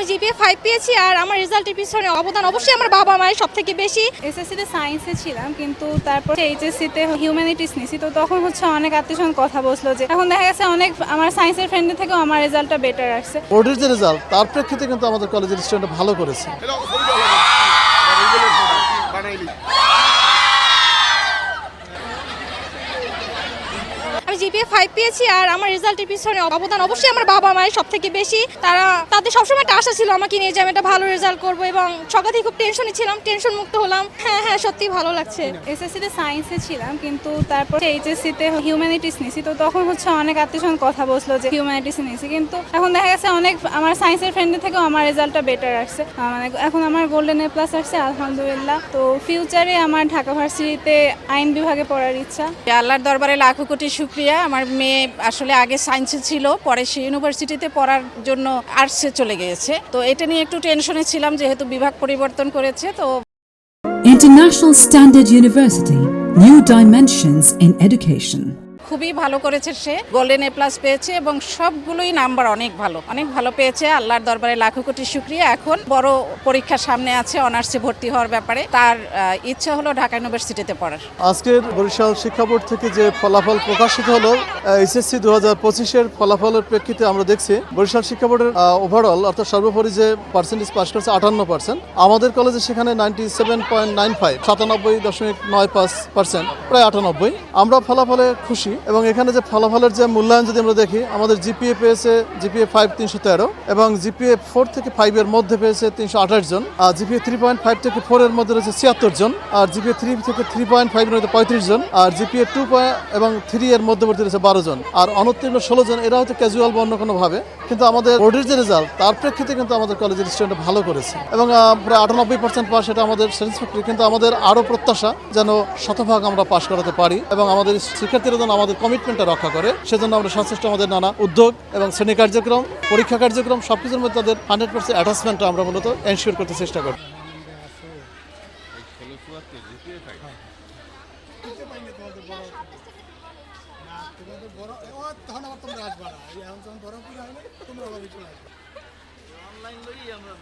GPA 5 পেয়েছি আর আমার রেজাল্টের পিছনে অবদান অবশ্যই আমার বাবা মায়ের সবথেকে বেশি। এসএসসিতে সায়েন্সে ছিলাম, কিন্তু তারপর এইচএসসিতে হিউম্যানিটিস নিছি। তো তখন অনেক আত্মীয়স্বজন কথা বলছিল যে এখন দেখা গেছে অনেক আমার সায়েন্সের ফ্রেন্ডের থেকেও আমার রেজাল্টটা বেটার আসছে। বোর্ডের যে রেজাল্ট তার প্রেক্ষিতে কিন্তু আমাদের কলেজের স্টুডেন্ট ভালো করেছে। আমি জিপিএ 5 পেয়েছি আর আমার রেজাল্টের পিছনে অবদান অবশ্যই আমার বাবা মায়ের সবথেকে বেশি। তাদের সবসময় একটা আশা ছিল আমাকে নিয়ে যে আমি একটা ভালো রেজাল্ট করবো, এবং সকাল থেকে খুব টেনশনে ছিলাম, টেনশন মুক্ত হলাম। হ্যাঁ সত্যি ভালো লাগছে। এসএসসিতে সায়েন্সে ছিলাম, কিন্তু তারপর এইচএসসিতে হিউম্যানিটিস নিছি। তো তখন অনেক আত্মীয়স্বজন কথা বলছিল যে হিউম্যানিটিস নিছি, কিন্তু এখন দেখা গেছে অনেক আমার সায়েন্সের ফ্রেন্ডের থেকেও আমার রেজাল্টটা বেটার আসছে। মানে এখন আমার গোল্ডেন এ প্লাস আসছে আলহামদুলিল্লাহ। তো ফিউচারে আমার ঢাকা ভার্সিটিতে আইন বিভাগে পড়ার ইচ্ছা। আল্লাহর দরবারে লাখো কোটি শুকরিয়া। আমার মেয়ে আসলে আগে সায়েন্সে ছিল, পরে সে ইউনিভার্সিটিতে পড়ার জন্য আর্টসে চলে গিয়েছে। তো এটা নিয়ে একটু টেনশনে ছিলাম যেহেতু বিভাগ পরিবর্তন করেছে। তো International Standard University, New Dimensions in Education. খুবই ভালো করেছে, সে গোল্ডেন এ প্লাস পেয়েছে এবং সবগুলোই নাম্বার অনেক ভালো পেয়েছে। আল্লাহর দরবারে লাখো কোটি শুকরিয়া। এখন বড় পরীক্ষা সামনে আছে, অনার্সে ভর্তি হওয়ার ব্যাপারে তার ইচ্ছা হলো ঢাকা ইউনিভার্সিটিতে পড়ার। আজকের বরিশাল শিক্ষা বোর্ড থেকে যে ফলাফল প্রকাশিত হলো এইচএসসি 2025-এর ফলাফলের প্রেক্ষিতে আমরা দেখছি বরিশাল শিক্ষা বোর্ডের ওভারঅল অর্থাৎ সর্বোপরি যে পার্সেন্টেজ পাস করেছে 58%। আমাদের কলেজে সেখানে 97.95 97.95%, প্রায় 98। আমরা ফলাফলে খুশি এবং এখানে যে ফলাফলের যে মূল্যায়ন যদি আমরা দেখি, আমাদের জিপিএ পেয়েছে জিপিএ 5 313 এবং জিপিএ 4 থেকে 5 এর মধ্যে পেয়েছে 328 জন, আর জিপিএ 3.5 থেকে 4 এর মধ্যে রয়েছে 76 জন, আর জিপিএ 3 থেকে 3.5 এর মধ্যে 35 জন, আর জিপিএ 2 এবং 3 এর মধ্যবর্তী রয়েছে 12 জন, আর অনুত্তীর্ণ 16 জন। এরা হয়তো ক্যাজুয়াল বা অন্য কোনোভাবে, কিন্তু আমাদের বোর্ডের যে রেজাল্ট তার প্রেক্ষিতে কিন্তু আমাদের কলেজের স্টুডেন্ট ভালো করেছে এবং প্রায় 98% পাস। এটা আমাদের স্যাটিসফ্যাক্টরি, কিন্তু আমাদের আরও প্রত্যাশা যেন শতভাগ আমরা পাস করাতে পারি এবং আমাদের শিক্ষার্থীরা যেন আমাদের কমিটমেন্টটা রক্ষা করে। সেজন্য আমরা সচেষ্ট আমাদের নানা উদ্যোগ এবং শ্রেণী কার্যক্রম, পরীক্ষা কার্যক্রম সবকিছুর মধ্যে তাদের 100% অ্যাটাচমেন্টটা আমরা মূলত এনশিওর করতে চেষ্টা করি। অনলাইন লই আমরা